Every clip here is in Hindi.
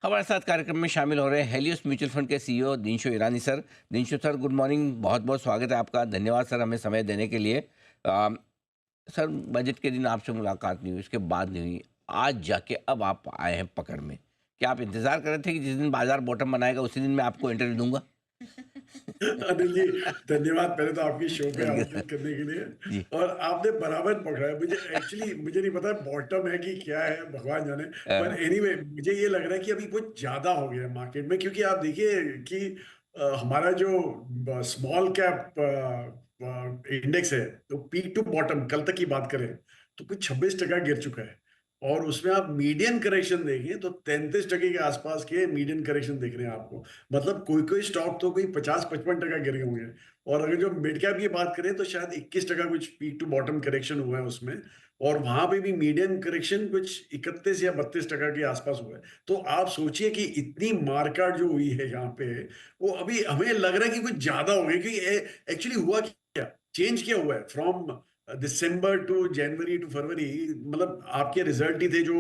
हमारे साथ कार्यक्रम में शामिल हो रहे हैं हेलियोस म्यूचुअल फंड के CEO Dinshaw Irani sir. Dinshaw sir, good morning. बहुत बहुत स्वागत है आपका। धन्यवाद सर हमें समय देने के लिए। अम, सर, बजट के दिन आपसे मुलाकात नहीं हुई, उसके बाद नहीं हुई। आज जाके अब आप आए हैं पकड़ में। क्या आप इंतजार कर रहे थे कि जिस दिन बाजार बॉटम बनाएगा उसी दिन मैं आपको इंटरव्यू दूंगा? अनिल जी, धन्यवाद पहले तो आपकी शो पे थैंक यू आमंत्रित सर। करने के लिए। जी। और आपने बराबर पकड़ा है। मुझे नहीं पता बॉटम है कि क्या है, भगवान जाने। पर एनीवे मुझे ये लग रहा है कि अभी कुछ ज्यादा हो गया है मार्केट में, क्योंकि आप देखिए कि हमारा जो स्मॉल कैप इंडेक्स है, तो पीक टू बॉटम कल तक की बात करें तो कुछ 26% गिर चुका है। और उसमें आप मीडियन करेक्शन देखें तो 33% के आसपास के मीडियन करेक्शन दिख रहे हैं आपको। मतलब कोई कोई स्टॉक तो कोई 50-55% गिर गए होंगे। और अगर जो मिड कैप की बात करें तो शायद 21% कुछ पीक टू बॉटम करेक्शन हुआ है उसमें। और वहां पे भी मीडियन करेक्शन कुछ 31 या 32% के आसपास हुआ है। तो आप सोचिए कि इतनी मार्केट जो हुई है यहाँ पे, वो अभी हमें लग रहा है कि कुछ ज्यादा हो गया, क्योंकि एक्चुअली हुआ क्या, चेंज क्या हुआ है from December to January to February. मतलब आपके रिजल्ट ही थे जो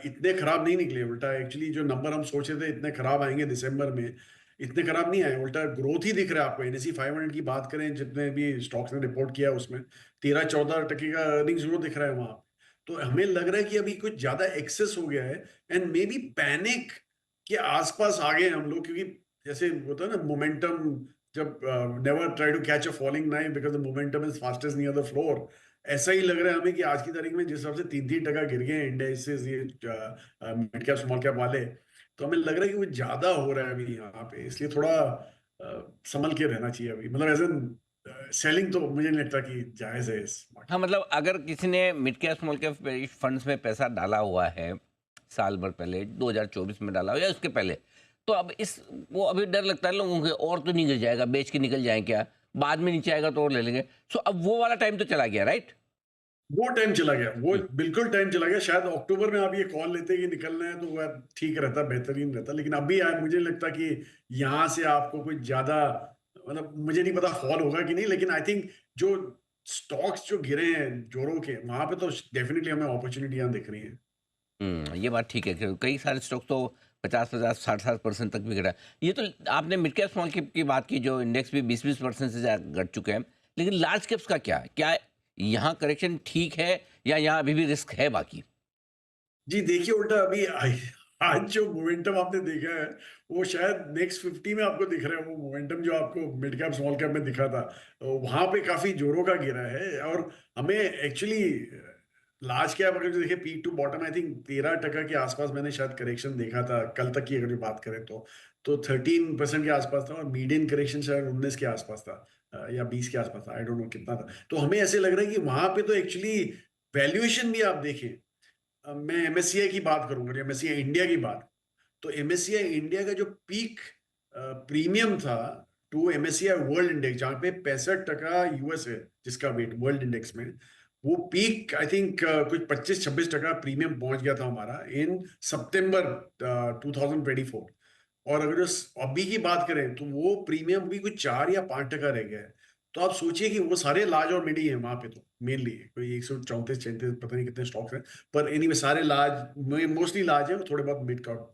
इतने खराब नहीं निकले। उल्टा एक्चुअली जो नंबर हम सोचे थे इतने खराब आएंगे दिसंबर में, इतने खराब नहीं आए। उल्टा ग्रोथ ही दिख रहा है आपको। एनएसई 500 की बात करें, जितने भी स्टॉक्स ने रिपोर्ट किया उसमें 13-14% का अर्निंग्स ग्रोथ दिख रहा है वहां। तो हमें लग रहा है कि अभी कुछ ज्यादा एक्सेस हो गया है। एंड मे बी पैनिक के आसपास आ गए हम लोग, क्योंकि जैसे होता है ना मोमेंटम, जब never try to catch a falling knife because the momentum is fastest near the floor. ऐसा ही लग रहा है हमें कि आज की तारीख में जिस हिसाब से 3-3% गिर गए हैं इंडेक्सेस, ये मिड कैप स्मॉल कैप वाले, तो हमें लग रहा है कि वो ज्यादा हो रहा है अभी यहाँ पे। इसलिए थोड़ा संभल के रहना चाहिए अभी। मतलब एज एन सेलिंग तो मुझे नहीं लगता कि जायज है इस हाँ, मार्केट में। मतलब अगर किसी ने mid cap small cap funds में पैसा डाला हुआ है, साल भर पहले 2024 में डाला हो या उसके पहले, तो अब इस वो अभी डर लगता है लोगों के, और तो नहीं गिर जाएगा, बेच के निकल जाए क्या, बाद में नीचे आएगा तो और ले लेंगे। सो अब वो वाला टाइम तो चला गया, राइट? वो टाइम चला गया, वो हम्म। बिल्कुल टाइम चला गया। शायद अक्टूबर में आप ये कॉल लेते कि निकलना है तो वह ठीक रहता, बेहतरीन रहता। लेकिन अभी यार मुझे लगता कि यहाँ से आपको कुछ ज्यादा, मतलब मुझे नहीं पता फॉल होगा कि नहीं, लेकिन आई थिंक जो स्टॉक्स जो गिरे हैं जोरों के, वहां पे तो डेफिनेटली हमें अपॉर्चुनिटियां दिख रही हैं। ये बात ठीक है कि कई सारे स्टॉक तो 50-50, 60-60% तक भी गिरा है। ये तो आपने मिड कैप स्मॉल कैप की बात की, जो इंडेक्स भी 20-20% से घट चुके हैं। लेकिन लार्ज कैप्स का क्या, क्या यहाँ करेक्शन ठीक है या यहाँ अभी भी रिस्क है बाकी? जी देखिए, उल्टा अभी आज जो मोमेंटम आपने देखा है, वो शायद नेक्स्ट 50 में आपको दिख रहा है। वो मोमेंटम जो आपको मिड कैप स्मॉल कैप में दिखा था, वहां पे काफी जोरों का गिरा है। और हमें एक्चुअली लार्ज कैप अगर जो देखे peak to bottom, I think 13% के आसपास मैंने शायद करेक्शन देखा था कल तक की, अगर जो बात करें तो 13% के आसपास था। और मीडियन करेक्शन शायद 19 के आसपास था, या 20 के आसपास था, आई डोंट नो कितना था। तो हमें ऐसे लग रहा है कि वहां पे तो एक्चुअली वैल्यूएशन भी आप देखें। अब मैं एमएससीआई की बात करूंगा, एमएससीआई इंडिया की बात, तो एमएससीआई इंडिया का जो पीक प्रीमियम था टू एमएससीआई वर्ल्ड इंडेक्स, जहां पे 65% यूएस है जिसका वेट वर्ल्ड इंडेक्स में, वो पीक आई थिंक कुछ 25-26% प्रीमियम पहुंच गया था हमारा इन सितंबर 2024। और अगर जो अभी की बात करें तो वो प्रीमियम भी कुछ 4 या 5% रह गया है। तो आप सोचिए कि वो सारे लार्ज और मिड ही है वहां पे, तो मेनली कोई 134-34 पता नहीं कितने स्टॉक्स हैं, पर एनीवे सारे लार्ज, मोस्टली लार्ज है, थोड़े बहुत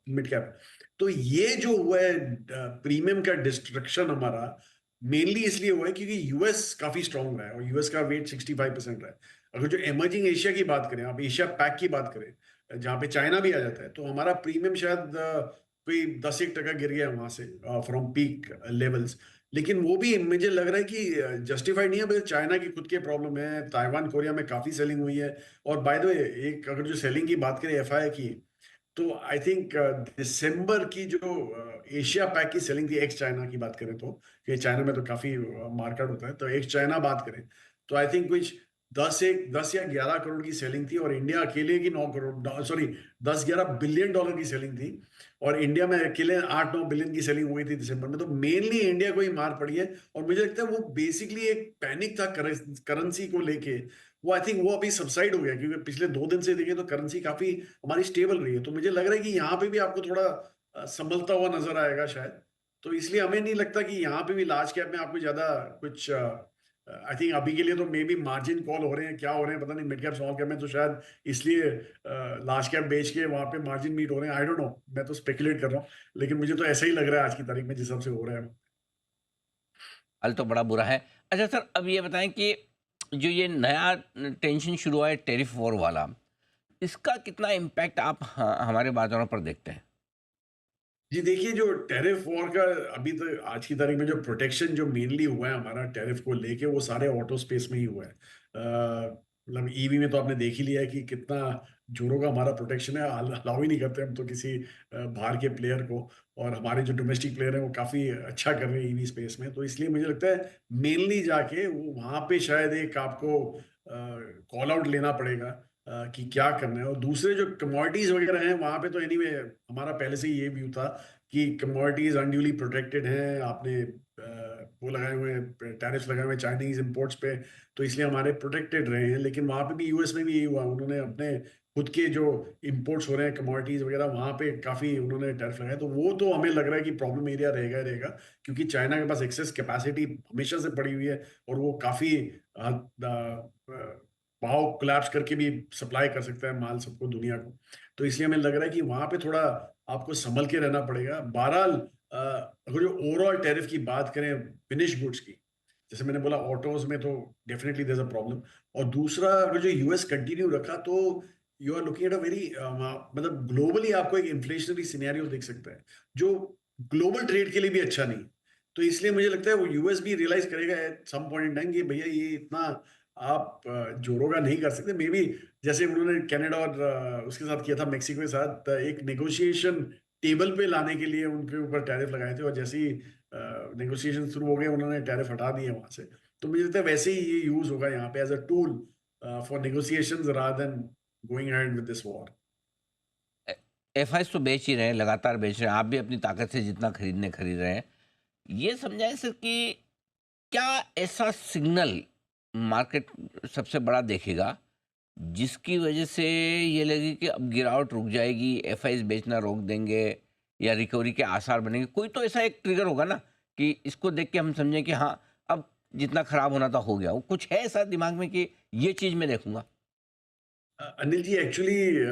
मिड कैप। तो ये जो हुआ है प्रीमियम का डिस्ट्रक्शन हमारा, मेनली इसलिए हुआ है क्योंकि यूएस काफी स्ट्रांग रहा है और यूएस का वेट 65% रहा है। अगर जो इमर्जिंग एशिया की बात करें, आप एशिया पैक की बात करें जहां पे चाइना भी आ जाता है, तो हमारा प्रीमियम शायद कोई 10-1% गिर गया वहां से फ्रॉम पीक लेवल्स। लेकिन वो भी मुझे लग रहा है कि जस्टिफाइड नहीं है, बिकॉज चाइना की खुद के प्रॉब्लम है, ताइवान कोरिया में काफी सेलिंग हुई है। और बाय द वे, एक अगर जो सेलिंग की बात करें एफआई की, तो आई थिंक दिसंबर की जो एशिया पैक की सेलिंग थी एक्स चाइना की बात करें तो, कि चाइना में तो काफी मार्केट होता है, तो एक्स चाइना बात करें तो आई थिंक कुछ 10 या 11 करोड़ की सेलिंग थी। और इंडिया अकेले की 9 करोड़, सॉरी, 10-11 बिलियन डॉलर की सेलिंग थी। और इंडिया में अकेले 8-9 बिलियन की सेलिंग हुई थी दिसंबर में। तो मेनली इंडिया को ही मार पड़ी है। और मुझे लगता है वो बेसिकली एक पैनिक था करेंसी को लेके। वो आई थिंक वो अभी सबसाइड हो गया, क्योंकि पिछले 2 दिन से देखें तो करेंसी काफी हमारी स्टेबल रही है। तो मुझे लग रहा है कि यहाँ पे भी आपको थोड़ा संभलता हुआ नजर आएगा शायद। तो इसलिए हमें नहीं लगता कि यहाँ पे भी लार्ज कैप में आपको ज्यादा कुछ आई थिंक अभी के लिए तो मे बी मार्जिन कॉल हो रहे हैं, क्या हो रहे हैं पता नहीं, मिड कैप स्मॉल कैप में तो शायद इसलिए लार्ज कैप बेच के वहां पे मार्जिन मीट हो रहे हैं, आई डोंट नो, मैं तो स्पेकुलेट कर रहा हूँ, लेकिन मुझे तो ऐसा ही लग रहा है आज की तारीख में जिस हिसाब से हो रहा है। हाल तो बड़ा बुरा है। अच्छा सर, अब ये बताएं कि जो ये नया टेंशन शुरू हुआ है टेरिफ वॉर वाला, इसका कितना इम्पैक्ट आप हमारे बाजारों पर देखते हैं? जी देखिए, जो टैरिफ वॉर का अभी तो आज की तारीख में जो प्रोटेक्शन जो मेनली हुआ है हमारा टैरिफ को लेके, वो सारे ऑटो स्पेस में ही हुआ है। मतलब ईवी में तो आपने देख ही लिया है कि कितना जोरों का हमारा प्रोटेक्शन है, अलाउ ही नहीं करते हम तो किसी बाहर के प्लेयर को, और हमारे जो डोमेस्टिक प्लेयर हैं वो काफ़ी अच्छा कर रहे हैं ईवी स्पेस में, तो इसलिए मुझे लगता है मेनली जाके वो वहाँ पे शायद एक आपको कॉल आउट लेना पड़ेगा कि क्या करना है। और दूसरे जो कमोडिटीज वगैरह हैं वहां पे तो एनीवे हमारा पहले से ही ये व्यू था कि कमोडिटीज अनड्यूली प्रोटेक्टेड हैं, आपने वो लगाए हुए हैं, टैरिफ्स लगाए हुए हैं चाइनीज इंपोर्ट्स पे, तो इसलिए हमारे प्रोटेक्टेड रहे हैं। लेकिन वहां पे भी यूएस में भी यही हुआ, उन्होंने अपने खुद के जो इंपोर्ट्स हो रहे हैं कमोडिटीज वगैरह वहां पे काफी उन्होंने टैरिफ लगाए, तो वो तो हमें लग रहा है कि प्रॉब्लम एरिया रहेगा ही रहेगा, क्योंकि चाइना के पास एक्सेस कैपेसिटी हमेशा से पड़ी हुई है, और वो काफी भाव कोलैप्स करके भी सप्लाई कर सकता है माल सबको, दुनिया को। तो इसलिए हमें लग रहा है कि वहां पे थोड़ा आपको संभल के रहना पड़ेगा। बहरहाल अगर जो ओवरऑल टैरिफ की बात करें फिनिश गुड्स की, जैसे मैंने बोला ऑटोज में तो definitely there is a problem, और दूसरा अगर जो यूएस कंटिन्यू रखा तो you are looking at a very, मतलब ग्लोबली आपको एक इन्फ्लेशनरी सिनेरियो देख सकता है, जो ग्लोबल ट्रेड के लिए भी अच्छा नहीं। तो इसलिए मुझे लगता है वो यूएस भी रियलाइज करेगा at some point in time कि भैया ये इतना आप जोरों का नहीं कर सकते। मे बी जैसे उन्होंने कनाडा और उसके साथ किया था, मेक्सिको के साथ, एक नेगोशिएशन टेबल पे लाने के लिए उनके ऊपर टैरिफ लगाए थे, और जैसे ही नेगोशिएशन शुरू हो गए उन्होंने टैरिफ हटा दिए वहां से। तो मुझे लगता है वैसे ही ये यूज होगा यहाँ पे as a tool for negotiations rather than going ahead with this war. FIIs तो बेच ही रहे हैं, लगातार बेच रहे हैं, आप भी अपनी ताकत से जितना खरीद रहे हैं। ये समझाएं सर कि क्या ऐसा सिग्नल मार्केट सबसे बड़ा देखेगा जिसकी वजह से ये लगे कि अब गिरावट रुक जाएगी, एफआईज बेचना रोक देंगे या रिकवरी के आसार बनेंगे? कोई तो ऐसा एक ट्रिगर होगा ना कि इसको देख के हम समझें कि हाँ, अब जितना खराब होना था हो गया। वो कुछ है ऐसा दिमाग में कि ये चीज मैं देखूंगा? अनिल जी, एक्चुअली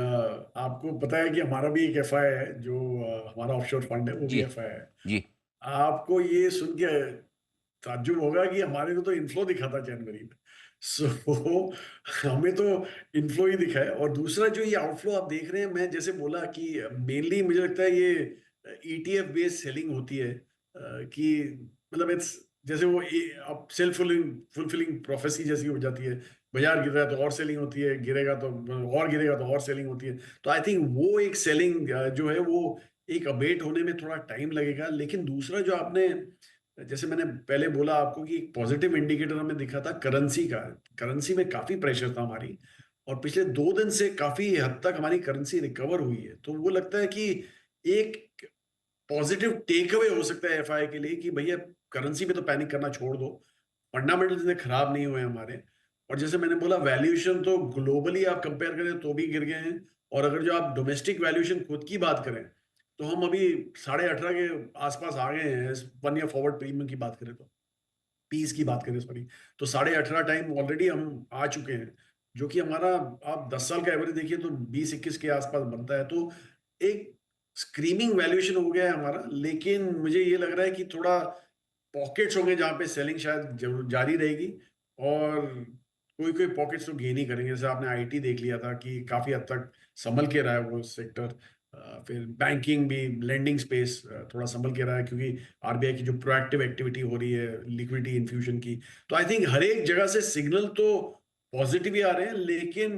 आपको पता है कि हमारा भी एक एफआई है, जो हमारा ऑफशोर फंड है वो भी जी। एफआई है। जी। आपको ये सुन के ताज्जुब होगा कि हमारे को तो इन्फ्लो दिखा था जनवरी में। सो हमें तो इन्फ्लो ही दिखा है, और दूसरा जो ये आउटफ्लो आप देख रहे हैं, मैं जैसे बोला कि मेनली मुझे लगता है ये ईटीएफ बेस्ड सेलिंग होती है, कि मतलब इट्स जैसे वो अब सेल्फ फुलफिलिंग प्रोफेसी जैसी हो जाती है। बाजार गिर रहा है तो और सेलिंग होती है, गिरेगा तो और गिरेगा तो और सेलिंग होती है। तो आई थिंक वो एक सेलिंग जो है वो एक अबेट होने में थोड़ा टाइम लगेगा। लेकिन दूसरा जो आपने, जैसे मैंने पहले बोला आपको कि एक पॉजिटिव इंडिकेटर हमें दिखा था करेंसी का, करेंसी में काफी प्रेशर था हमारी, और पिछले 2 दिन से काफी हद तक हमारी करेंसी रिकवर हुई है। तो वो लगता है कि एक पॉजिटिव टेक अवे हो सकता है एफआई के लिए कि भैया करेंसी पे तो पैनिक करना छोड़ दो, फंडामेंटल्स इतने खराब नहीं हुए हमारे। और जैसे मैंने बोला वैल्यूएशन तो ग्लोबली आप कंपेयर करें तो भी गिर गए हैं, और अगर जो आप डोमेस्टिक वैल्यूएशन खुद की बात करें तो हम अभी 18.5 के आसपास आ गए हैं, 1 ईयर फॉरवर्ड प्रीमियम की बात करें तो, पीस की बात करें सॉरी, तो 18.5 टाइम ऑलरेडी हम आ चुके हैं, जो कि हमारा आप 10 साल का एवरेज देखिए तो 20-21 के आसपास बनता है। तो एक स्क्रीमिंग वैल्यूएशन हो गया है हमारा। लेकिन मुझे ये लग रहा है कि थोड़ा पॉकेट्स होंगे जहाँ पे सेलिंग शायद जरूर जारी रहेगी, और कोई कोई पॉकेट्स तो गेन ही करेंगे। जैसे आपने आईटी देख लिया था कि काफी हद तक संभल के रहा है वो सेक्टर, फिर बैंकिंग भी, लेंडिंग स्पेस थोड़ा संभल के रहा है, क्योंकि आरबीआई की जो प्रोएक्टिव एक्टिविटी हो रही है लिक्विडिटी इन्फ्यूजन की। तो आई थिंक हर एक जगह से सिग्नल तो पॉजिटिव ही आ रहे हैं, लेकिन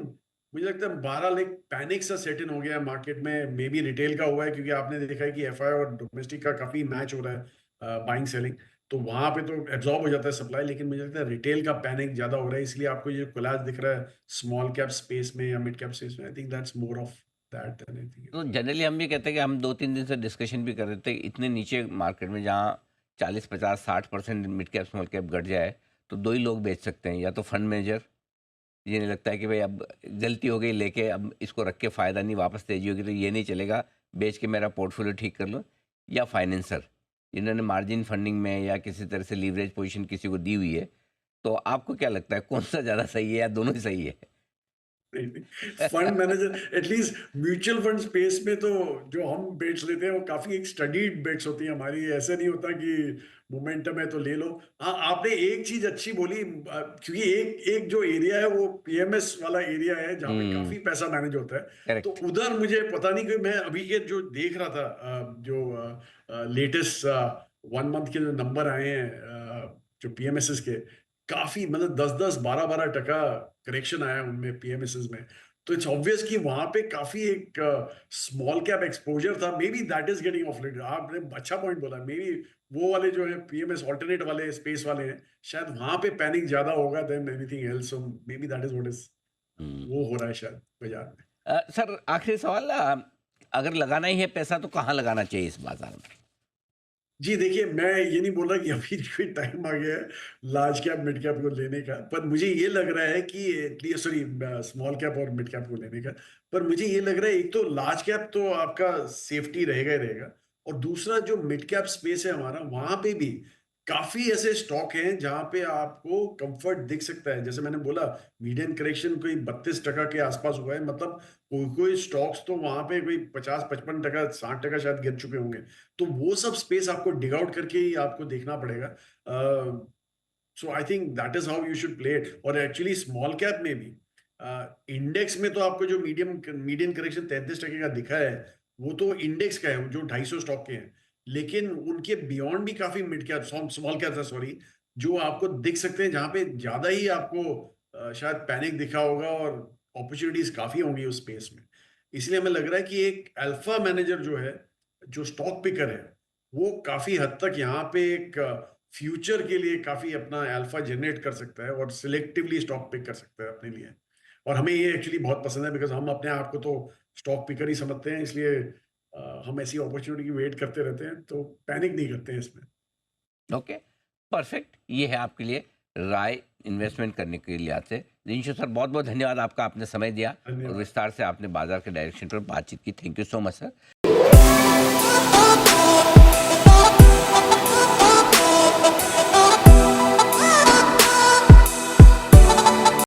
मुझे लगता है 12 एक पैनिक सा सेट इन हो गया है मार्केट में। मे बी रिटेल का हुआ है, क्योंकि आपने देखा है कि एफआई और डोमेस्टिक का काफी मैच हो रहा है बाइंग सेलिंग, तो वहां पे तो एब्जॉर्ब हो जाता है सप्लाई। लेकिन मुझे लगता है रिटेल का पैनिक ज्यादा हो रहा है, इसलिए आपको ये कोलैप्स दिख रहा है स्मॉल कैप स्पेस में या मिड कैप स्पेस में। I think that's more of that than anything तो एल्स। जनरली हम भी कहते हैं कि हम 2-3 दिन से डिस्कशन भी कर रहे थे, इतने नीचे मार्केट में जहाँ 40-50-60% मिड कैप स्मॉल कैप घट जाए तो दो ही लोग बेच सकते हैं, या तो फंड मैनेजर, ये नहीं लगता है कि भाई अब गलती हो गई लेके अब इसको रख के फ़ायदा नहीं, वापस तेजी होगी तो ये नहीं चलेगा, बेच के मेरा पोर्टफोलियो ठीक कर लो, या फाइनेंसर जिन्होंने मार्जिन फंडिंग में या किसी तरह से लीवरेज पोजीशन किसी को दी हुई है, तो आपको क्या लगता है कौन सा ज़्यादा सही है या दोनों ही सही है? Fund manager at least mutual fund space में तो जो हम बेट्स लेते हैं वो काफी एक स्टडीड बेट्स होती है हमारी। ऐसे नहीं होता कि मोमेंटम है तो ले लो। हाँ, आपने एक चीज अच्छी बोली, क्योंकि एक एक जो एरिया है वो पीएमएस वाला एरिया है जहाँ पे हुँ, काफी पैसा मैनेज होता है। तो करेक्ट, उधर मुझे पता नहीं कि मैं अभी के जो देख रहा था, जो लेटेस्ट 1 मंथ के जो नंबर आए हैं, जो पीएमएसएस के, काफी मतलब 10-10 12-12 टका करेक्शन आया उनमें पीएमएसएस में। तो इट्स ऑब्वियस कि वहां पे काफी एक स्मॉल कैप एक्सपोजर था। May B that is getting of late. आपने अच्छा पॉइंट बोला। मे बी वो वाले जो है पीएमएस ऑल्टरनेट वाले स्पेस वाले हैं, शायद वहां पे पैनिक ज्यादा होगा than anything else. So may be that is what is hmm. वो हो रहा है शायद बाजार में। सर आखिरी सवाल, अगर लगाना ही है पैसा तो कहाँ लगाना चाहिए इस बाज़ार में? जी, देखिए, मैं ये नहीं बोल रहा कि अभी कोई टाइम आ गया है लार्ज कैप, मिड कैप को लेने का, पर मुझे ये लग रहा है कि सॉरी, स्मॉल कैप और मिड कैप को लेने का। पर मुझे ये लग रहा है, एक तो लार्ज कैप तो आपका सेफ्टी रहेगा ही रहेगा, और दूसरा जो मिड कैप स्पेस है हमारा, वहाँ पे भी काफ़ी ऐसे स्टॉक हैं जहाँ पे आपको कम्फर्ट दिख सकता है। जैसे मैंने बोला, मीडियन करेक्शन कोई 32% के आसपास हुआ है, मतलब कोई-कोई स्टॉक्स तो वहाँ पे कोई 50-55%, 60% शायद गिर चुके होंगे। तो वो सब स्पेस आपको डिग आउट करके ही आपको देखना पड़ेगा। So I think that is how you should play it. और एक्चुअली स्मॉल कैप में भी इंडेक्स में तो आपको जो मीडियम करेक्शन 33% का दिखा है, वो तो इंडेक्स का है जो 250 स्टॉक के हैं। लेकिन उनके बियॉन्ड भी काफी mid cap, small cap, sorry, जो आपको दिख सकते हैं, जहां पे ज्यादा ही आपको शायद पैनिक दिखा होगा और अपॉर्चुनिटीज काफी होंगी उस स्पेस में। इसलिए हमें लग रहा है कि एक अल्फा मैनेजर जो है, जो स्टॉक पिकर है, वो काफी हद तक यहाँ पे एक फ्यूचर के लिए काफी अपना अल्फा जनरेट कर सकता है और सिलेक्टिवली स्टॉक पिक कर सकता है अपने लिए। और हमें ये एक्चुअली बहुत पसंद है, बिकॉज हम अपने आप को तो स्टॉक पिकर ही समझते हैं। इसलिए हम ऐसी अपॉर्चुनिटी की वेट करते रहते हैं, तो पैनिक नहीं करते हैं इसमें। Okay, perfect. ये है आपके लिए राय इन्वेस्टमेंट करने के लिए आते। दिनशो सर, बहुत-बहुत धन्यवाद आपका, आपने समय दिया और धन्यवाद। विस्तार से आपने बाज़ार के डायरेक्शन पर बातचीत की। Thank you so much sir.